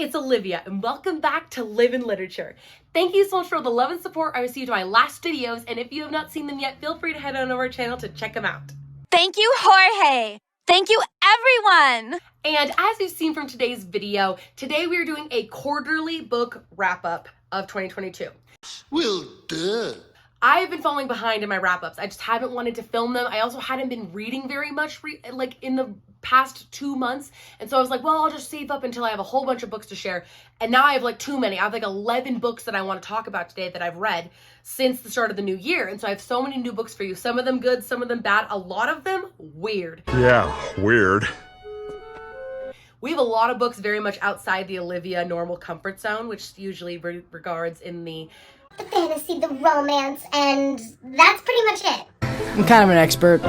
it's Olivia, and welcome back to Live in Literature. Thank you so much for all the love and support I received in my last videos, and if you have not seen them yet, feel free to head on over our channel to check them out. Thank you, Jorge. Thank you, everyone. And as you've seen from today's video, today we are doing a quarterly book wrap-up of 2022. Well, duh. I have been falling behind in my wrap-ups. I just haven't wanted to film them. I also hadn't been reading very much like in the past 2 months. And so I was like, well, I'll just save up until I have a whole bunch of books to share. And now I have like too many. I have like 11 books that I want to talk about today that I've read since the start of the new year. And so I have so many new books for you. Some of them good, some of them bad, a lot of them weird. Yeah, weird. We have a lot of books very much outside the Olivia normal comfort zone, which usually regards in the fantasy, the romance, and that's pretty much it. I'm kind of an expert.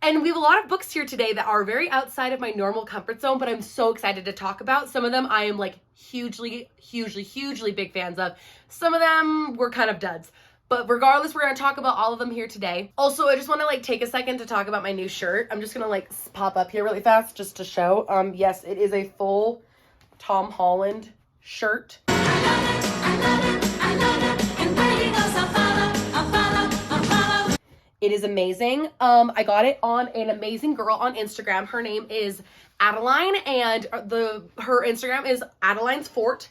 And we have a lot of books here today that are very outside of my normal comfort zone, but I'm so excited to talk about. Some of them I am like hugely big fans of. Some of them were kind of duds. But regardless, we're going to talk about all of them here today. Also, I just want to like take a second to talk about my new shirt. I'm just going to like pop up here really fast just to show. Yes, it is a full Tom Holland shirt. It is amazing. I got it on an amazing girl on Instagram. Her name is Adeline, and her Instagram is Adeline's Fort.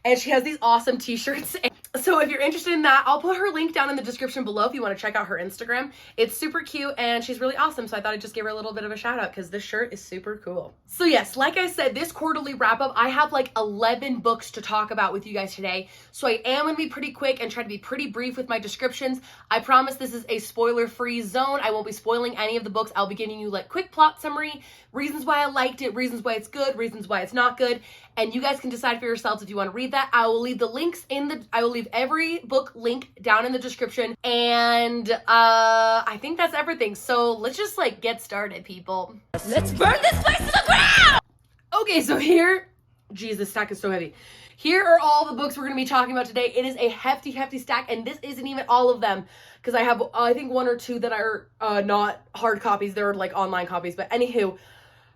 And she has these awesome t-shirts. So if you're interested in that, I'll put her link down in the description below if you want to check out her Instagram. It's super cute and she's really awesome. So I thought I'd just give her a little bit of a shout out because this shirt is super cool. So yes, like I said, this quarterly wrap up, I have like 11 books to talk about with you guys today. So I am going to be pretty quick and try to be pretty brief with my descriptions. I promise this is a spoiler-free zone. I won't be spoiling any of the books. I'll be giving you like quick plot summary, reasons why I liked it, reasons why it's good, reasons why it's not good. And you guys can decide for yourselves if you want to read that. I will leave the links I will leave every book link down in the description. And I think that's everything. So let's just like get started, people. Let's burn this place to the ground. Okay, so here, geez, this stack is so heavy. Here are all the books we're going to be talking about today. It is a hefty stack, and this isn't even all of them because I have, I think, 1 or 2 that are not hard copies. They're like online copies, but anywho,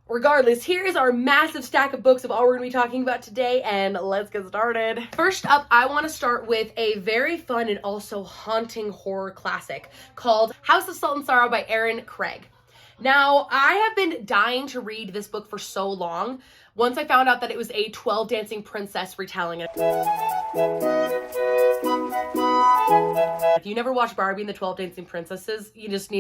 regardless, here is our massive stack of books of all we're going to be talking about today, and let's get started. First up, I want to start with a very fun and also haunting horror classic called House of Salt and Sorrow by Erin Craig. Now, I have been dying to read this book for so long. Once I found out that it was a 12 Dancing Princess retelling. If you never watched Barbie and the 12 Dancing Princesses, you just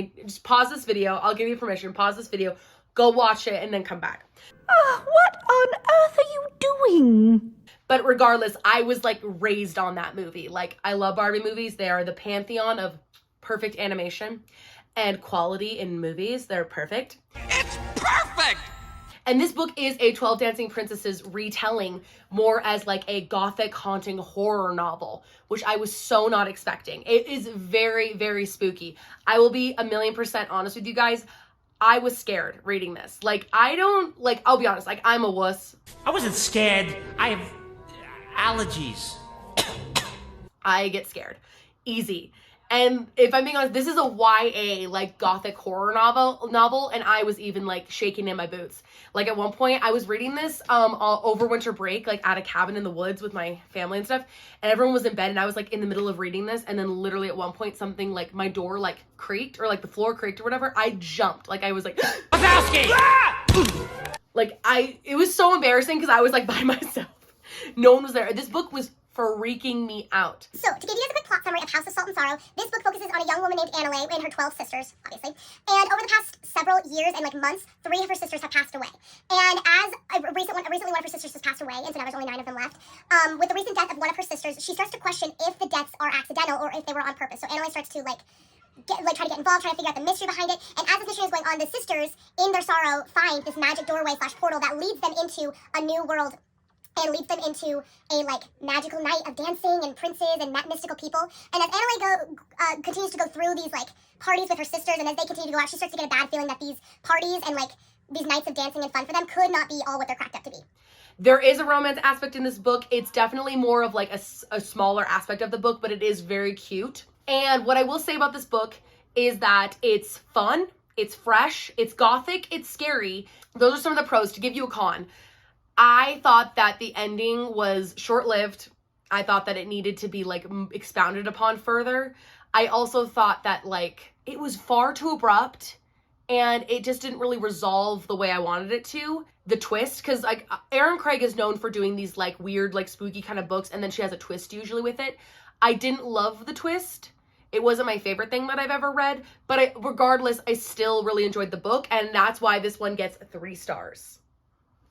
pause this video. I'll give you permission. Pause this video. Go watch it and then come back. What on earth are you doing? But regardless, I was like raised on that movie. Like, I love Barbie movies. They are the pantheon of perfect animation and quality in movies. They're perfect. It's perfect! And this book is a 12 Dancing Princesses retelling, more as like a gothic haunting horror novel, which I was so not expecting. It is very spooky. I will be 1,000,000% honest with you guys. I was scared reading this. Like, I'll be honest, like, I'm a wuss. I wasn't scared. I have allergies. I get scared. Easy. And if I'm being honest, this is a YA, like, gothic horror novel, and I was even, like, shaking in my boots. Like, at one point, I was reading this over winter break, like, at a cabin in the woods with my family and stuff, and everyone was in bed, and I was, like, in the middle of reading this, and then literally at one point, something, like, my door, like, creaked, or, like, the floor creaked or whatever. I jumped. Like, I was like, Wazowski! like, it was so embarrassing because I was, like, by myself. No one was there. This book was freaking me out. So, to give you guys a quick plot summary of House of Salt and Sorrow, this book focuses on a young woman named Annalay and her 12 sisters, obviously. And over the past several years and like months, 3 of her sisters have passed away. And as recently one of her sisters has passed away, and so now there's only 9 of them left. With the recent death of one of her sisters, she starts to question if the deaths are accidental or if they were on purpose. So Annalay starts to try to get involved, try to figure out the mystery behind it. And as this mystery is going on, the sisters, in their sorrow, find this magic doorway / portal that leads them into a new world and leads them into a like magical night of dancing and princes and mystical people. And as Annalay continues to go through these like parties with her sisters, and as they continue to go out, she starts to get a bad feeling that these parties and like these nights of dancing and fun for them could not be all what they're cracked up to be. There is a romance aspect in this book. It's definitely more of like a smaller aspect of the book, but it is very cute. And what I will say about this book is that it's fun, it's fresh, it's gothic, it's scary. Those are some of the pros. To give you a con, I thought that the ending was short-lived. I thought that it needed to be like expounded upon further. I also thought that like it was far too abrupt and it just didn't really resolve the way I wanted it to. The twist, because like Erin Craig is known for doing these like weird, like spooky kind of books, and then she has a twist usually with it. I didn't love the twist. It wasn't my favorite thing that I've ever read, but regardless, I still really enjoyed the book, and that's why this one gets 3 stars.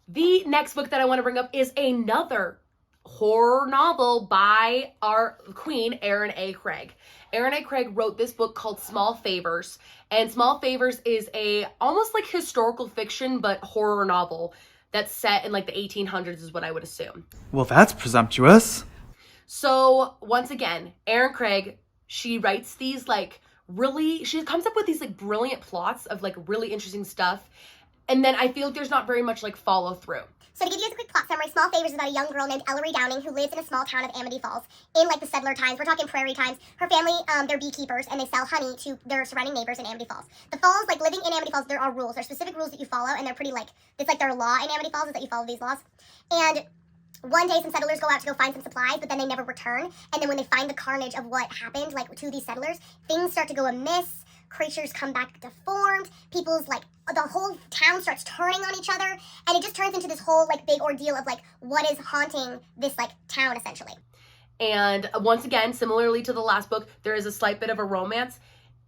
The next book that I want to bring up is another horror novel by our queen, Erin A. Craig. Erin A. Craig wrote this book called Small Favors, and Small Favors is a almost like historical fiction but horror novel that's set in like the 1800s is what I would assume. Well, that's presumptuous. So once again, Erin Craig, she writes these like she comes up with these like brilliant plots of like really interesting stuff, and then I feel like there's not very much like follow through. So to give you guys a quick plot summary, Small Favors is about a young girl named Ellery Downing who lives in a small town of Amity Falls in like the settler times. We're talking prairie times. Her family, they're beekeepers and they sell honey to their surrounding neighbors in Amity Falls. The falls, like living in Amity Falls, there are rules. There are specific rules that you follow, and they're pretty like, it's like their law in Amity Falls is that you follow these laws. And one day some settlers go out to go find some supplies, but then they never return. And then when they find the carnage of what happened like to these settlers, things start to go amiss. Creatures come back deformed. People's like, the whole town starts turning on each other. And it just turns into this whole like big ordeal of like what is haunting this like town essentially. And once again, similarly to the last book, there is a slight bit of a romance.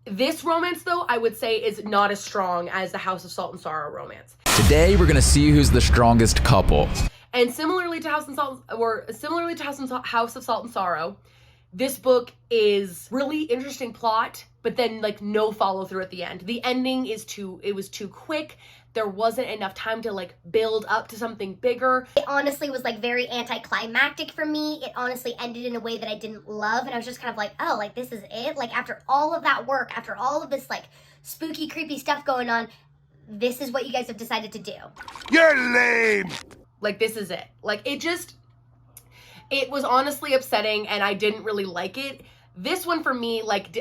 This romance though, I would say is not as strong as the House of Salt and Sorrow romance. Today we're gonna see who's the strongest couple. And similarly to House of Salt and Sorrow, this book is really interesting plot, but then like no follow through at the end. The ending it was too quick. There wasn't enough time to like build up to something bigger. It honestly was like very anticlimactic for me. It honestly ended in a way that I didn't love, and I was just kind of like, oh, like this is it? Like after all of that work, after all of this like spooky, creepy stuff going on, this is what you guys have decided to do. You're lame! Like this is it. Like it was honestly upsetting and I didn't really like it. This one for me, like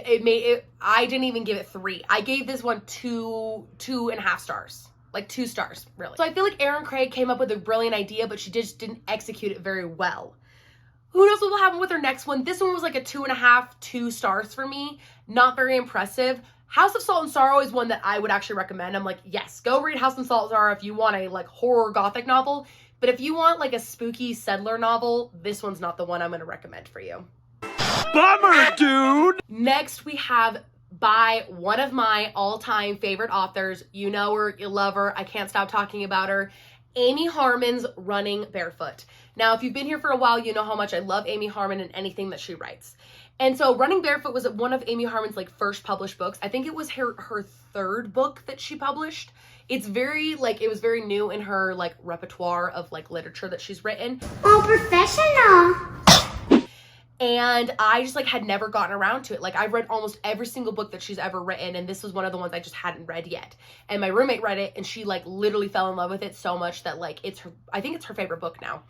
I didn't even give it 3. I gave this one 2.5 stars. Like 2 stars, really. So I feel like Erin Craig came up with a brilliant idea, but she just didn't execute it very well. Who knows what will happen with her next one? This one was like a 2.5, 2 stars for me. Not very impressive. House of Salt and Sorrow is one that I would actually recommend. I'm like, yes, go read House of Salt and Sorrow if you want a like horror gothic novel. But if you want like a spooky settler novel, this one's not the one I'm going to recommend for you. Bummer, dude! Next, we have by one of my all-time favorite authors. You know her, you love her, I can't stop talking about her. Amy Harmon's Running Barefoot. Now, if you've been here for a while, you know how much I love Amy Harmon and anything that she writes. And so Running Barefoot was one of Amy Harmon's like first published books. I think it was her 3rd book that she published. It's very like, it was very new in her like repertoire of like literature that she's written. Oh, professional. And I just like had never gotten around to it. Like I've read almost every single book that she's ever written, and this was one of the ones I just hadn't read yet. And my roommate read it and she like literally fell in love with it so much that like I think it's her favorite book now.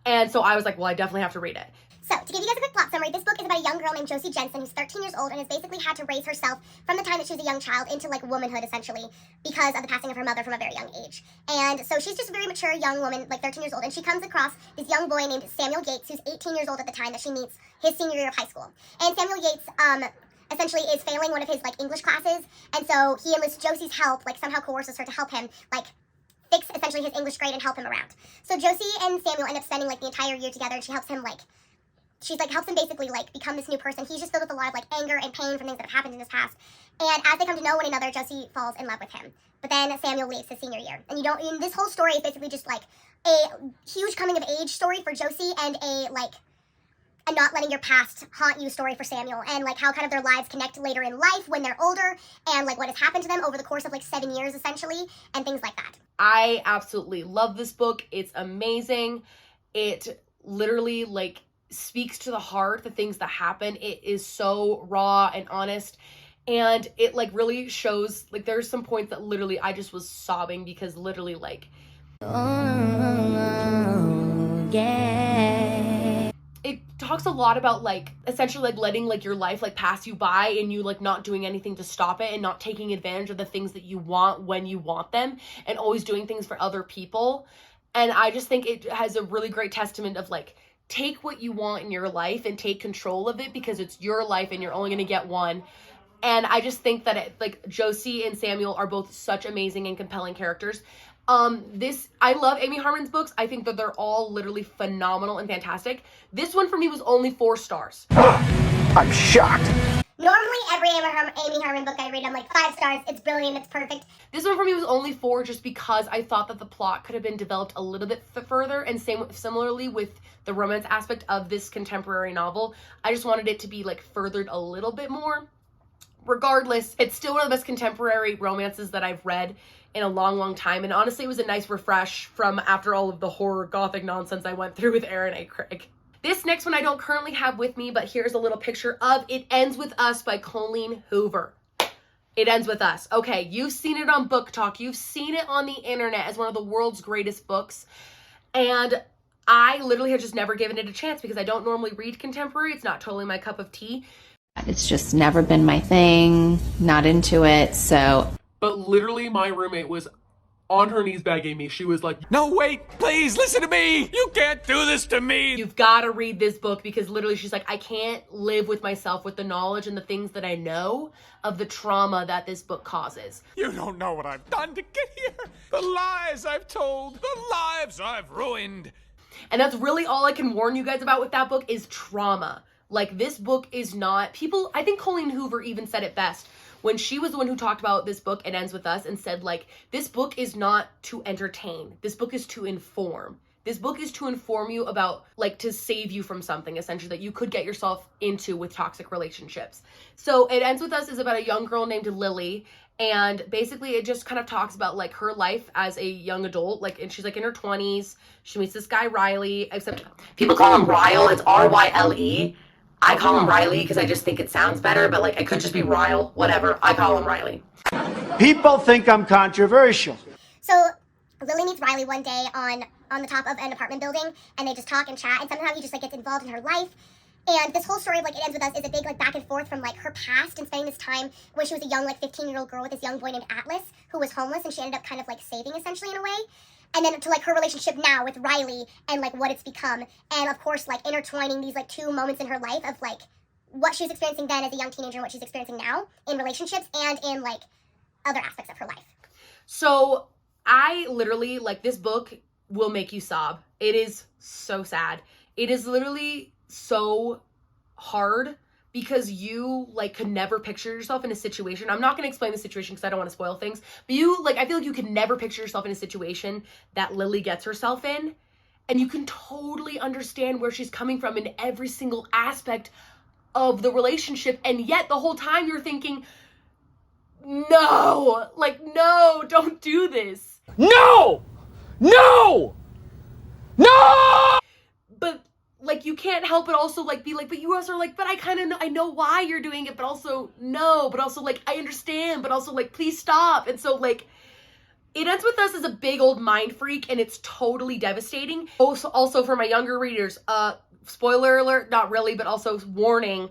And so I was like, well, I definitely have to read it. So, to give you guys a quick plot summary, this book is about a young girl named Josie Jensen who's 13 years old and has basically had to raise herself from the time that she was a young child into like womanhood essentially because of the passing of her mother from a very young age. And so she's just a very mature young woman, like 13 years old, and she comes across this young boy named Samuel Gates who's 18 years old at the time that she meets his senior year of high school. And Samuel Gates essentially is failing one of his like English classes, and so he enlists Josie's help, like somehow coerces her to help him like fix essentially his English grade and help him around. So Josie and Samuel end up spending like the entire year together, and she helps him helps him basically like become this new person. He's just filled with a lot of like anger and pain from things that have happened in his past. And as they come to know one another, Josie falls in love with him. But then Samuel leaves his senior year. And this whole story is basically just like a huge coming of age story for Josie and a not letting your past haunt you story for Samuel, and like how kind of their lives connect later in life when they're older, and like what has happened to them over the course of like 7 years essentially, and things like that. I absolutely love this book. It's amazing. It literally like speaks to the heart, the things that happen. It is so raw and honest, and it like really shows like there's some points that literally I just was sobbing because literally like it talks a lot about like essentially like letting like your life like pass you by and you like not doing anything to stop it and not taking advantage of the things that you want when you want them and always doing things for other people. And I just think it has a really great testament of like, take what you want in your life and take control of it because it's your life and you're only going to get one. And I just think that like Josie and Samuel are both such amazing and compelling characters. I love Amy Harmon's books. I think that they're all literally phenomenal and fantastic. This one for me was only 4 stars. I'm shocked. Normally, every Amy Harmon book I read, I'm like 5 stars. It's brilliant. It's perfect. This one for me was only 4 just because I thought that the plot could have been developed a little bit further, and similarly with the romance aspect of this contemporary novel. I just wanted it to be like furthered a little bit more. Regardless, it's still one of the best contemporary romances that I've read in a long time, and honestly it was a nice refresh from after all of the horror gothic nonsense I went through with Aaron A. Craig. This next one I don't currently have with me, but here's a little picture of It Ends With Us by Colleen Hoover. It Ends With Us. Okay, you've seen it on Book Talk. You've seen it on the internet as one of the world's greatest books. And I literally have just never given it a chance because I don't normally read contemporary. It's not totally my cup of tea. It's just never been my thing, not into it, so. But literally my roommate was on her knees begging me. She was like, No, wait, please listen to me. You can't do this to me. You've got to read this book because literally she's like, I can't live with myself with the knowledge and the things that I know of the trauma that this book causes. You don't know what I've done to get here. The lies I've told, the lives I've ruined. And that's really all I can warn you guys about with that book is trauma. Like, this book is not, I think Colleen Hoover even said it best when she was the one who talked about this book, It Ends With Us, and said, like, this book is not to entertain. This book is to inform. This book is to inform you about, like, to save you from something, essentially, that you could get yourself into with toxic relationships. So It Ends With Us is about a young girl named Lily, and basically it just kind of talks about, like, her life as a young adult, like, and she's, like, in her 20s. She meets this guy, Riley, except people call him Ryle. It's R-Y-L-E. I call him Riley because I just think it sounds better, but like, it could just be Ryle, whatever. I call him Riley. People think I'm controversial. So Lily meets Riley one day on the top of an apartment building, and they just talk and chat, and somehow he just like gets involved in her life. And this whole story of like It Ends With Us is a big like back and forth from like her past and spending this time when she was a young like 15-year-old girl with this young boy named Atlas who was homeless, and she ended up kind of like saving essentially in a way. And then to like her relationship now with Riley and like what it's become, and of course like intertwining these like 2 moments in her life of like what she was experiencing then as a young teenager and what she's experiencing now in relationships and in like other aspects of her life. So I literally, like, this book will make you sob. It is so sad. It is literally so hard because you like could never picture yourself in a situation. I'm not going to explain the situation because I don't want to spoil things, but you like, I feel like you could never picture yourself in a situation that Lily gets herself in, and you can totally understand where she's coming from in every single aspect of the relationship. And yet the whole time you're thinking, no, like, no, don't do this. No! No! No! But like, you can't help but also like be like, but you also are like, but I kind of know, I know why you're doing it, but also no, but also like, I understand, but also like, please stop. And so like, It Ends With Us as a big old mind freak, and it's totally devastating. Also for my younger readers, spoiler alert, not really, but also warning.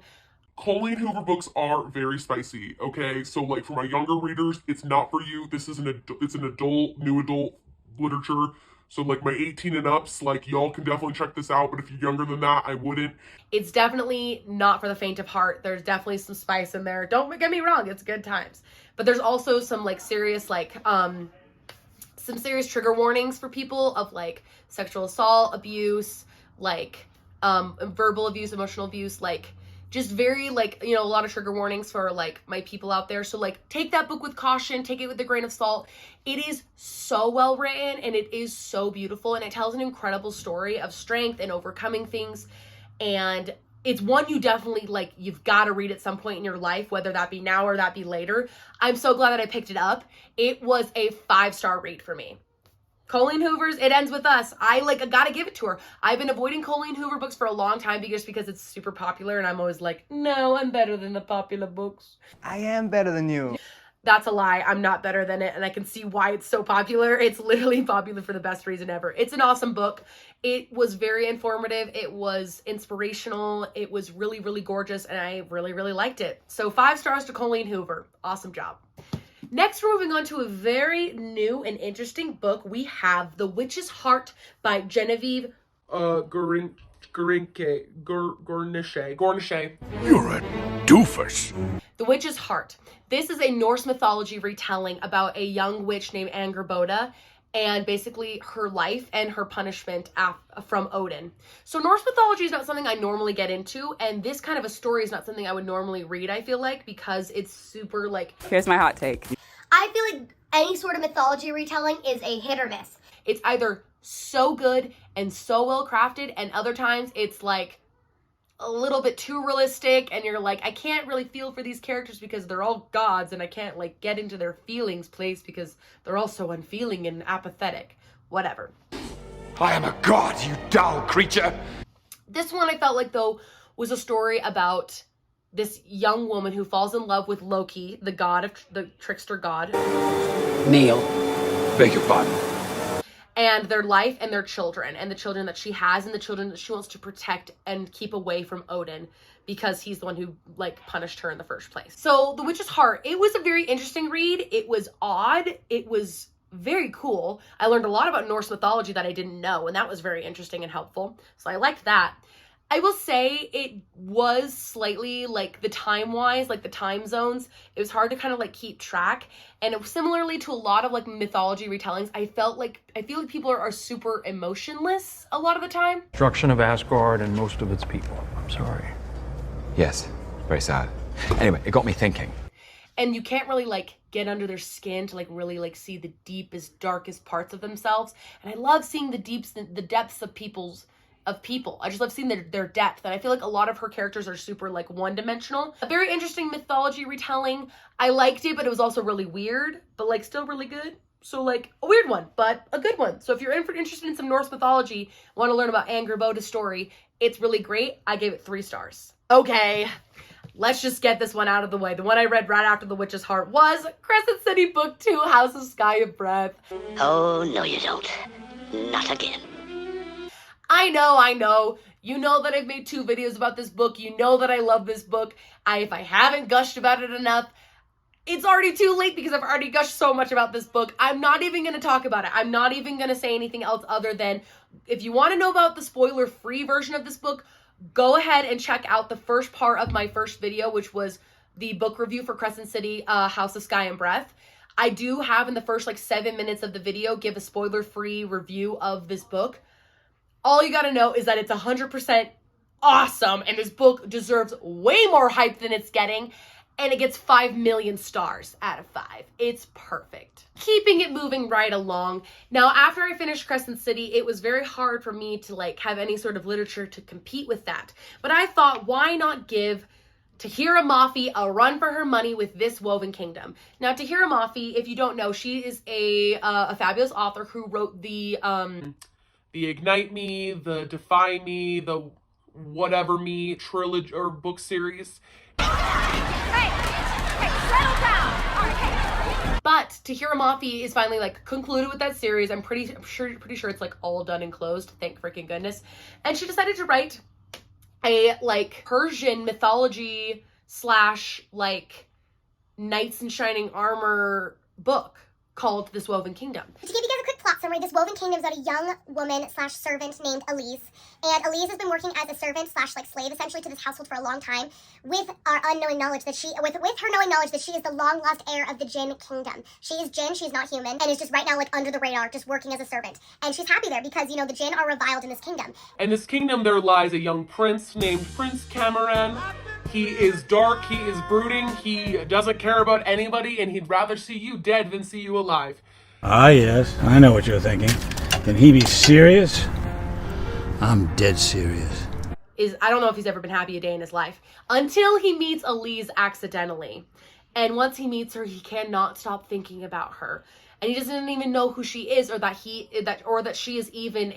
Colleen Hoover books are very spicy, okay? So, like, for my younger readers, it's not for you. This is it's an adult, new adult literature. So, like, my 18 and ups, like, y'all can definitely check this out. But if you're younger than that, I wouldn't. It's definitely not for the faint of heart. There's definitely some spice in there. Don't get me wrong, it's good times. But there's also some, like, serious, like, some serious trigger warnings for people of, like, sexual assault, abuse, like, verbal abuse, emotional abuse, like, just very, like, you know, a lot of trigger warnings for, like, my people out there. So, like, take that book with caution. Take it with a grain of salt. It is so well written, and it is so beautiful, and it tells an incredible story of strength and overcoming things. And it's one you definitely, like, you've got to read at some point in your life, whether that be now or that be later. I'm so glad that I picked it up. It was a 5-star read for me. Colleen Hoover's It Ends With Us. I gotta give it to her. I've been avoiding Colleen Hoover books for a long time because it's super popular, and I'm always like, no, I'm better than the popular books. I am better than you. That's a lie. I'm not better than it, and I can see why it's so popular. It's literally popular for the best reason ever. It's an awesome book. It was very informative. It was inspirational. It was really, really gorgeous, and I really, really liked it. So 5 stars to Colleen Hoover. Awesome job. Next, we're moving on to a very new and interesting book. We have The Witch's Heart by Genevieve Gorniche. You're a doofus. The Witch's Heart. This is a Norse mythology retelling about a young witch named Angerboda and basically her life and her punishment from Odin. So Norse mythology is not something I normally get into, and this kind of a story is not something I would normally read, I feel like, because it's super like... Here's my hot take. I feel like any sort of mythology retelling is a hit or miss. It's either so good and so well crafted, and other times it's like a little bit too realistic, and you're like, I can't really feel for these characters because they're all gods, and I can't like get into their feelings place because they're all so unfeeling and apathetic. Whatever. I am a god, you dull creature. This one I felt like, though, was a story about this young woman who falls in love with Loki, the god of the trickster god. Neil. Beg your pardon. And their life and their children, and the children that she has and the children that she wants to protect and keep away from Odin because he's the one who like punished her in the first place. So The Witch's Heart, it was a very interesting read. It was odd. It was very cool. I learned a lot about Norse mythology that I didn't know, and that was very interesting and helpful. So I liked that. I will say it was slightly like the time-wise, like the time zones, it was hard to kind of like keep track. And it was similarly to a lot of like mythology retellings, I feel like people are super emotionless a lot of the time. Destruction of Asgard and most of its people. I'm sorry. Yes, very sad. Anyway, it got me thinking. And you can't really like get under their skin to like really like see the deepest, darkest parts of themselves. And I love seeing the depths of people. I just love seeing their depth, and I feel like a lot of her characters are super like one-dimensional. A very interesting mythology retelling. I liked it, but it was also really weird, but like still really good. So like a weird one, but a good one. So if you're interested in some Norse mythology, want to learn about Angerboda's story, it's really great. I gave it 3 stars. Okay, let's just get this one out of the way. The one I read right after The Witch's Heart was Crescent City Book 2, House of Sky and Breath. Oh, no you don't. Not again. I know. You know that I've made 2 videos about this book. You know that I love this book. If I haven't gushed about it enough, it's already too late because I've already gushed so much about this book. I'm not even going to talk about it. I'm not even going to say anything else other than if you want to know about the spoiler-free version of this book, go ahead and check out the first part of my first video, which was the book review for Crescent City, House of Sky and Breath. I do have in the first like 7 minutes of the video give a spoiler-free review of this book. All you gotta know is that it's 100% awesome, and this book deserves way more hype than it's getting, and it gets 5 million stars out of 5. It's perfect. Keeping it moving right along. Now, after I finished Crescent City, it was very hard for me to like have any sort of literature to compete with that. But I thought, why not give Tahira Mafi a run for her money with this Woven Kingdom? Now, Tahira Mafi, if you don't know, she is a fabulous author who wrote the Ignite Me, the Defy Me, the Whatever Me trilogy or book series. Hey, settle down. But Tahira Mafi is finally like concluded with that series. I'm pretty sure it's like all done and closed. Thank freaking goodness. And she decided to write a like Persian mythology / like knights in shining armor book called This Woven Kingdom. To give you guys a quick plot summary, This Woven Kingdom is about a young woman / servant named Elise. And Elise has been working as a servant / like slave essentially to this household for a long time with our unknowing knowledge that with her knowing knowledge that she is the long lost heir of the Jinn Kingdom. She is Jinn, she's not human, and is just right now like under the radar, just working as a servant. And she's happy there because, you know, the Jinn are reviled in this kingdom. In this kingdom there lies a young prince named Prince Cameron. He is dark, he is brooding, he doesn't care about anybody, and he'd rather see you dead than see you alive. Ah, yes, I know what you're thinking. Can he be serious? I'm dead serious. I don't know if he's ever been happy a day in his life until he meets Elise accidentally. And once he meets her, he cannot stop thinking about her. And he doesn't even know who she is, or that she is even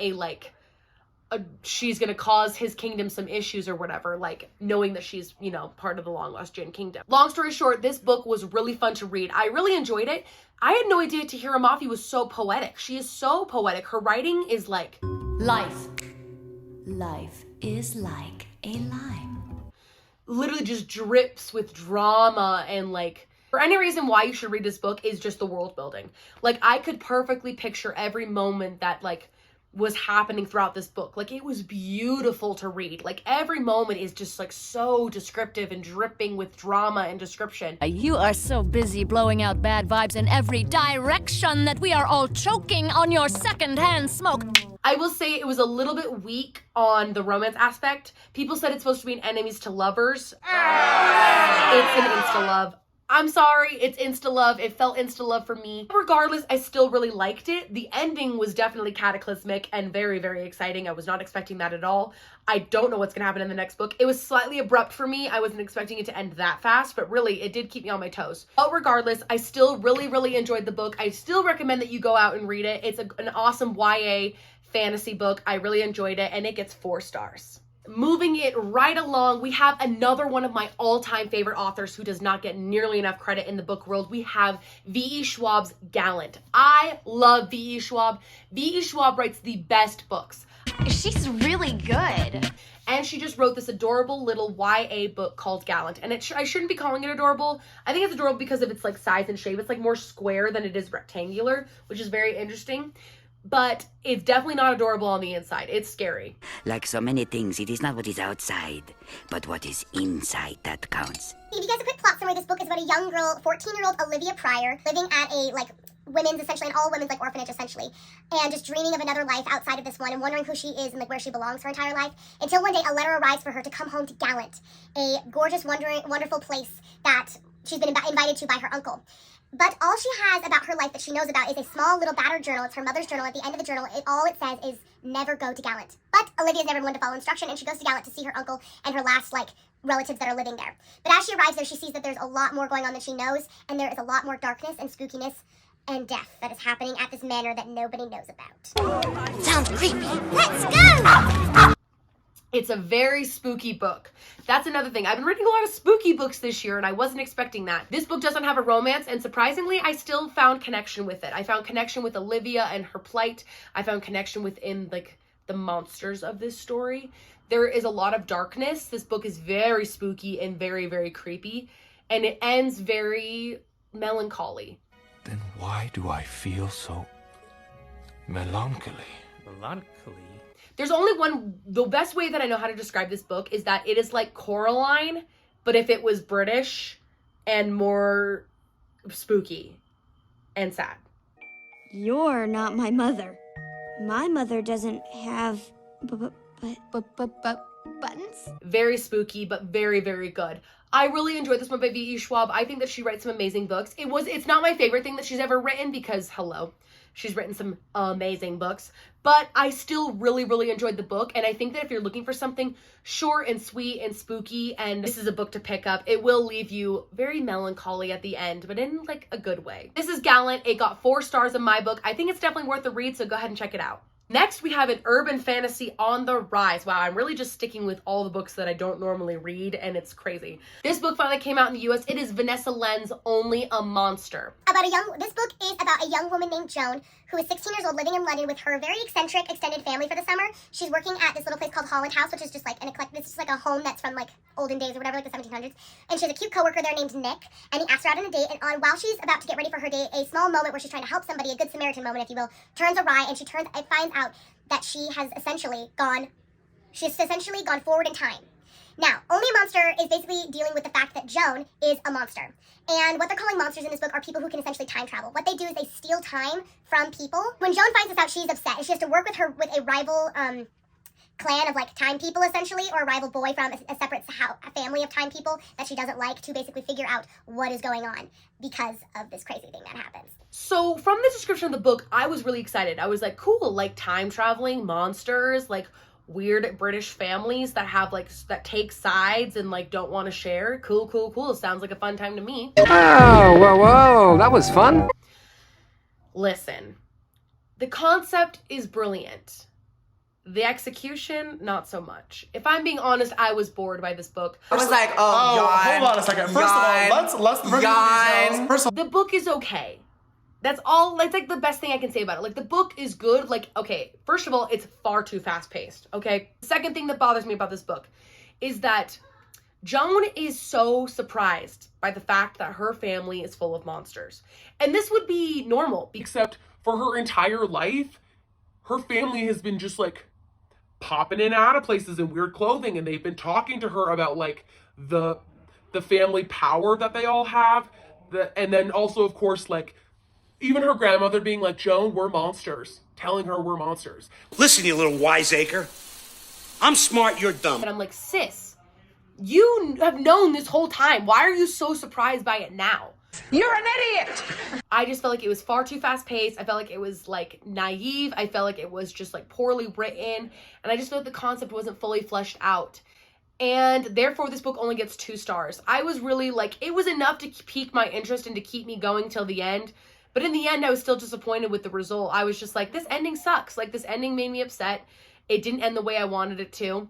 she's gonna cause his kingdom some issues or whatever, like knowing that she's, you know, part of the long lost Jinn Kingdom. Long story short, this book was really fun to read. I really enjoyed it. I had no idea Tahira Mafi was so poetic. She is so poetic. Her writing is like life is like a lime. Literally just drips with drama and like For any reason why you should read this book is just the world building. Like, I could perfectly picture every moment that, like, was happening throughout this book. Like, it was beautiful to read. Like, every moment is just like so descriptive and dripping with drama and description. You are so busy blowing out bad vibes in every direction that we are all choking on your secondhand smoke. I will say it was a little bit weak on the romance aspect. People said it's supposed to be an enemies to lovers. It's an insta-love. I'm sorry, it's insta-love. It felt insta-love for me. Regardless, I still really liked it. The ending was definitely cataclysmic and very, very exciting. I was not expecting that at all. I don't know what's gonna happen in the next book. It was slightly abrupt for me. I wasn't expecting it to end that fast, but really, it did keep me on my toes. But regardless, I still really, really enjoyed the book. I still recommend that you go out and read it. It's an awesome YA fantasy book. I really enjoyed it, and it gets 4 stars. Moving it right along, we have another one of my all-time favorite authors who does not get nearly enough credit in the book world. We have V.E. Schwab's Gallant. I love V.E. Schwab. V.E. Schwab writes the best books. She's really good. And she just wrote this adorable little YA book called Gallant. And I shouldn't be calling it adorable. I think it's adorable because of its like size and shape. It's like more square than it is rectangular, which is very interesting. But it's definitely not adorable on the inside. It's scary. Like so many things, it is not what is outside, but what is inside that counts. To give you guys a quick plot summary, this book is about a young girl, 14-year-old Olivia Pryor, living at a, like, women's, essentially, an all-women's, like, orphanage, essentially, and just dreaming of another life outside of this one and wondering who she is and, like, where she belongs her entire life, until one day a letter arrives for her to come home to Gallant, a gorgeous, wonderful place that she's been invited to by her uncle. But all she has about her life that she knows about is a small little battered journal. It's her mother's journal. At the end of the journal, all it says is, never go to Gallant. But Olivia's never one to follow instruction, and she goes to Gallant to see her uncle and her last, like, relatives that are living there. But as she arrives there, she sees that there's a lot more going on than she knows, and there is a lot more darkness and spookiness and death that is happening at this manor that nobody knows about. Sounds creepy. Let's go! It's a very spooky book. That's another thing. I've been reading a lot of spooky books this year, and I wasn't expecting that. This book doesn't have a romance, and surprisingly, I still found connection with it. I found connection with Olivia and her plight. I found connection within, like, the monsters of this story. There is a lot of darkness. This book is very spooky and very, very creepy, and it ends very melancholy. Then why do I feel so melancholy? Melancholy? There's only one, the best way that I know how to describe this book is that it is like Coraline, but if it was British and more spooky and sad. You're not my mother. My mother doesn't have buttons? Very spooky, but very, very good. I really enjoyed this one by V.E. Schwab. I think that she writes some amazing books. It's not my favorite thing that she's ever written because, hello, she's written some amazing books, but I still really, really enjoyed the book. And I think that if you're looking for something short and sweet and spooky, and this is a book to pick up, it will leave you very melancholy at the end, but in like a good way. This is Gallant. It got 4 stars in my book. I think it's definitely worth a read, so go ahead and check it out. Next, we have an urban fantasy on the rise. Wow, I'm really just sticking with all the books that I don't normally read, and it's crazy. This book finally came out in the US. It is Vanessa Len's Only a Monster. This book is about a young woman named Joan who is 16 years old, living in London with her very eccentric extended family for the summer. She's working at this little place called Holland House, which is just like this is like a home that's from like olden days or whatever, like the 1700s. And she has a cute coworker there named Nick, and he asks her out on a date. And while she's about to get ready for her date, a small moment where she's trying to help somebody, a good Samaritan moment, if you will, turns awry, and finds out that she has essentially gone forward in time. Now, Only a Monster is basically dealing with the fact that Joan is a monster. And what they're calling monsters in this book are people who can essentially time travel. What they do is they steal time from people. When Joan finds this out, she's upset, and she has to work with a rival clan of like time people, essentially, or a rival boy from a separate family of time people that she doesn't like, to basically figure out what is going on because of this crazy thing that happens. So from the description of the book, I was really excited. I was like, cool, like time traveling monsters, like weird British families that have like that take sides and like don't want to share. Cool. Sounds like a fun time to me. Whoa, that was fun. Listen, the concept is brilliant. The execution, not so much. If I'm being honest, I was bored by this book. I was like, yawn. Hold on a second. First of all, let's yawn. First of all, the book is okay. That's all. That's like the best thing I can say about it. Like, the book is good. Like, okay, first of all, it's far too fast paced. Okay. The second thing that bothers me about this book is that Joan is so surprised by the fact that her family is full of monsters. And this would be normal. Except for her entire life, her family has been just like popping in and out of places in weird clothing, and they've been talking to her about like the family power that they all have. And then also, of course, like even her grandmother being like, Joan, we're monsters. Telling her we're monsters. Listen, you little wiseacre. I'm smart, you're dumb. And I'm like, sis, you have known this whole time. Why are you so surprised by it now? You're an idiot! I just felt like it was far too fast paced. I felt like it was like naive. I felt like it was just like poorly written. And I just felt the concept wasn't fully fleshed out. And therefore this book only gets 2 stars. I was really like, it was enough to pique my interest and to keep me going till the end. But in the end, I was still disappointed with the result. I was just like, this ending sucks. Like, this ending made me upset. It didn't end the way I wanted it to.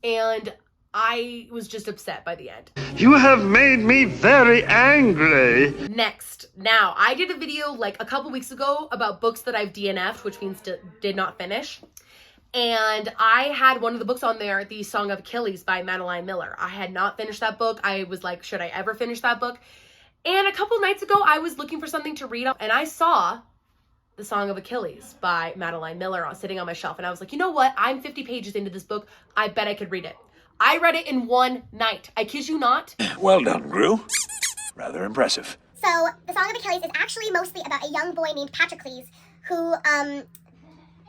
And I was just upset by the end. You have made me very angry. Next. Now, I did a video like a couple weeks ago about books that I've DNF'd, which means did not finish. And I had one of the books on there, The Song of Achilles by Madeline Miller. I had not finished that book. I was like, should I ever finish that book? And a couple nights ago, I was looking for something to read, and I saw The Song of Achilles by Madeline Miller sitting on my shelf. And I was like, you know what? I'm 50 pages into this book. I bet I could read it. I read it in one night. I kid you not. Well done, Gru. Rather impressive. So, The Song of Achilles is actually mostly about a young boy named Patroclus who,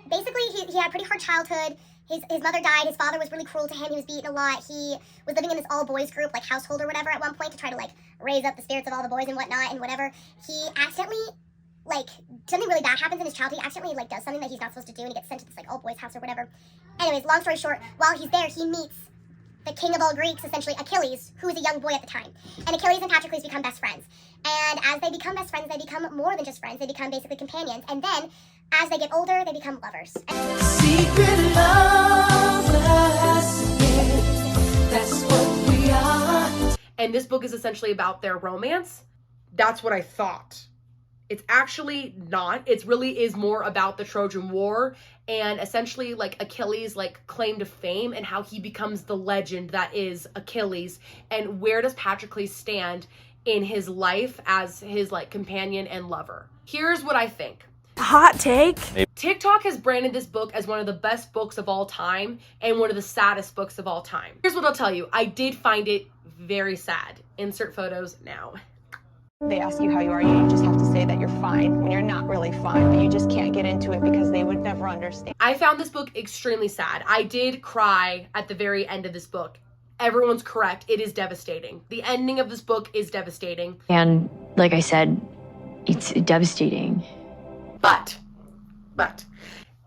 basically, he had a pretty hard childhood. His mother died. His father was really cruel to him. He was beaten a lot. He was living in this all-boys group, like household or whatever, at one point to try to, like, raise up the spirits of all the boys and whatnot and whatever. He accidentally, like, something really bad happens in his childhood. He accidentally, like, does something that he's not supposed to do, and he gets sent to this, like, all-boys house or whatever. Anyways, long story short, while he's there, he meets the king of all Greeks, essentially Achilles, who is a young boy at the time. And Achilles and Patroclus become best friends. And as they become best friends, they become more than just friends. They become basically companions. And then, as they get older, they become lovers. Secret lovers, yeah, that's what we are. And this book is essentially about their romance. That's what I thought. It's actually not. It really is more about the Trojan War and essentially like Achilles' like claim to fame and how he becomes the legend that is Achilles, and where does Patroclus stand in his life as his like companion and lover. Here's what I think. Hot take. TikTok has branded this book as one of the best books of all time and one of the saddest books of all time. Here's what I'll tell you. I did find it very sad. Insert photos now. They ask you how you are, you just have to say that you're fine when you're not really fine, but you just can't get into it because they would never understand. I found this book extremely sad. I did cry at the very end of this book. Everyone's correct. It is devastating. The ending of this book is devastating. And like I said, it's devastating. But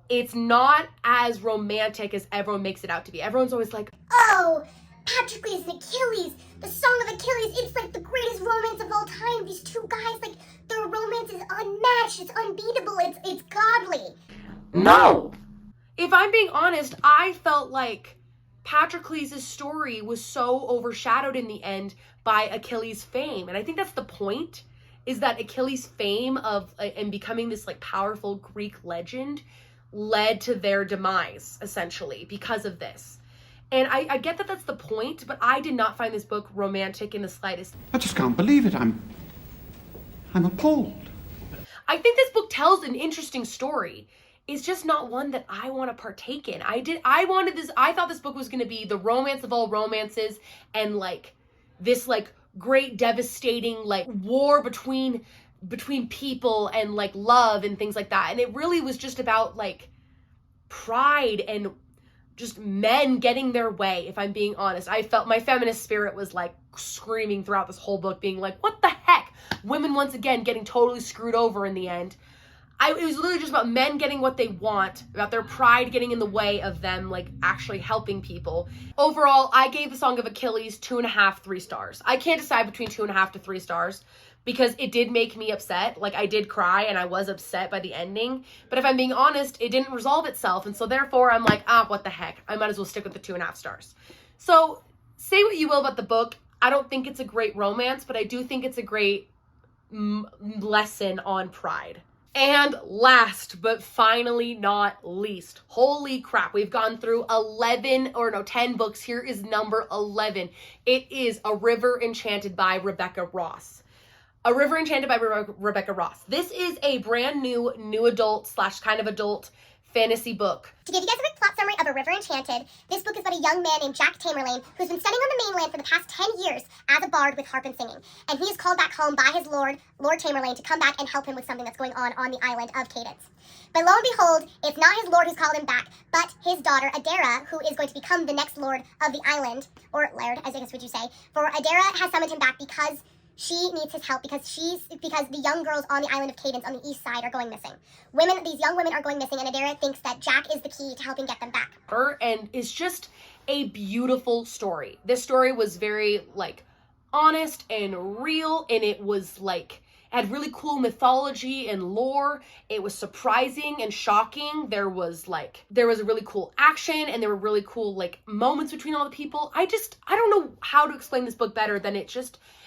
it's not as romantic as everyone makes it out to be. Everyone's always like, oh, Patroclus and Achilles, the Song of Achilles, it's like the greatest romance of all time. These two guys, like, their romance is unmatched, it's unbeatable, it's godly. no. If I'm being honest, I felt like Patroclus' story was so overshadowed in the end by Achilles' fame. And I think that's the point, is that Achilles' fame of and becoming this like powerful Greek legend led to their demise, essentially, because of this. And I get that that's the point, but I did not find this book romantic in the slightest. I just can't believe it. I'm appalled. I think this book tells an interesting story. It's just not one that I want to partake in. I thought this book was going to be the romance of all romances and like this like great devastating like war between people and like love and things like that. And it really was just about like pride and just men getting their way, if I'm being honest. I felt my feminist spirit was like screaming throughout this whole book, being like, what the heck? Women once again getting totally screwed over in the end. It was literally just about men getting what they want, about their pride getting in the way of them like actually helping people. Overall, I gave The Song of Achilles 2.5, 3 stars. I can't decide between 2.5 to 3 stars because it did make me upset. Like, I did cry and I was upset by the ending. But if I'm being honest, it didn't resolve itself. And so therefore, I'm like, what the heck? I might as well stick with the 2.5 stars. So say what you will about the book. I don't think it's a great romance, but I do think it's a great lesson on pride. And last but finally not least, holy crap, we've gone through 10 books. Here is number 11. It is A River Enchanted by Rebecca Ross. A River Enchanted by Rebecca Ross. This is a brand new adult / kind of adult fantasy book. To give you guys a quick plot summary of A River Enchanted, this book is about a young man named Jack Tamerlane who's been studying on the mainland for the past 10 years as a bard with harp and singing. And he is called back home by his lord, Lord Tamerlane, to come back and help him with something that's going on the island of Cadence. But lo and behold, it's not his lord who's called him back, but his daughter, Adara, who is going to become the next lord of the island, or laird, as I guess would you say. For Adara has summoned him back because she needs his help because the young girls on the island of Cadence on the east side are going missing. These young women are going missing, and Adara thinks that Jack is the key to helping get them back. And it's just a beautiful story. This story was very like honest and real, and it was like had really cool mythology and lore. It was surprising and shocking. There was a really cool action, and there were really cool like moments between all the people. I don't know how to explain this book better than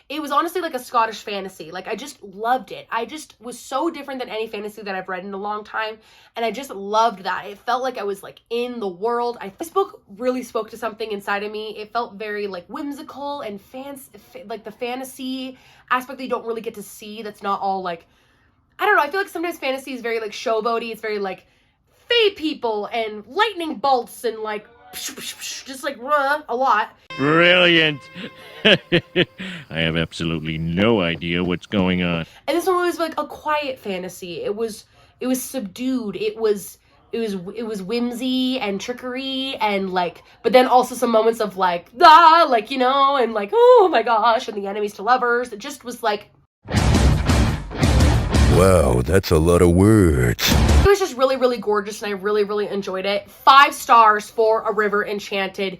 it was honestly like a Scottish fantasy. Like, I just loved it. I just was so different than any fantasy that I've read in a long time. And I just loved that. It felt like I was like in the world. This book really spoke to something inside of me. It felt very like whimsical and like the fantasy aspect that you don't really get to see. That's not all like, I don't know. I feel like sometimes fantasy is very like showboaty. It's very like fae people and lightning bolts and like just like a lot. Brilliant. I have absolutely no idea what's going on. And this one was like a quiet fantasy. It was subdued. It was whimsy and trickery and like, but then also some moments of like, and like, oh my gosh, and the enemies to lovers. It just was like, Wow, that's a lot of words. it was just really, really gorgeous, and I really, really enjoyed it. 5 stars for A River Enchanted.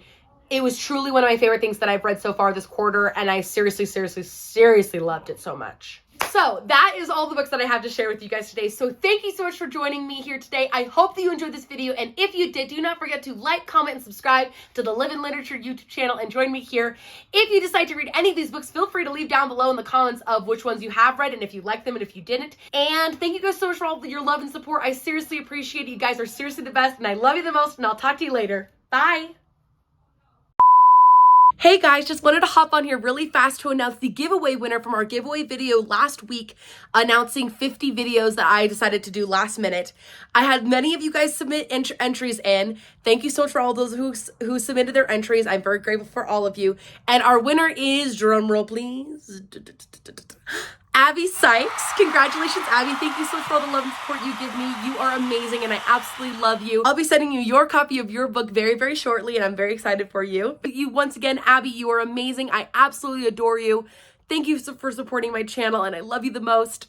It was truly one of my favorite things that I've read so far this quarter, and I seriously, seriously, seriously loved it so much. So that is all the books that I have to share with you guys today. So thank you so much for joining me here today. I hope that you enjoyed this video, and if you did, do not forget to like, comment, and subscribe to the Live in Literature YouTube channel and join me here. If you decide to read any of these books, feel free to leave down below in the comments of which ones you have read and if you like them and if you didn't. And thank you guys so much for all your love and support. I seriously appreciate it. You guys are seriously the best, and I love you the most, and I'll talk to you later. Bye! Hey guys, just wanted to hop on here really fast to announce the giveaway winner from our giveaway video last week, announcing 50 videos that I decided to do last minute. I had many of you guys submit entries in. Thank you so much for all those who submitted their entries. I'm very grateful for all of you. And our winner is, drumroll please, Abby Sykes. Congratulations, Abby. Thank you so much for all the love and support you give me. You are amazing, and I absolutely love you. I'll be sending you your copy of your book very, very shortly, and I'm very excited for you. Once again, Abby, you are amazing. I absolutely adore you. Thank you for supporting my channel, and I love you the most.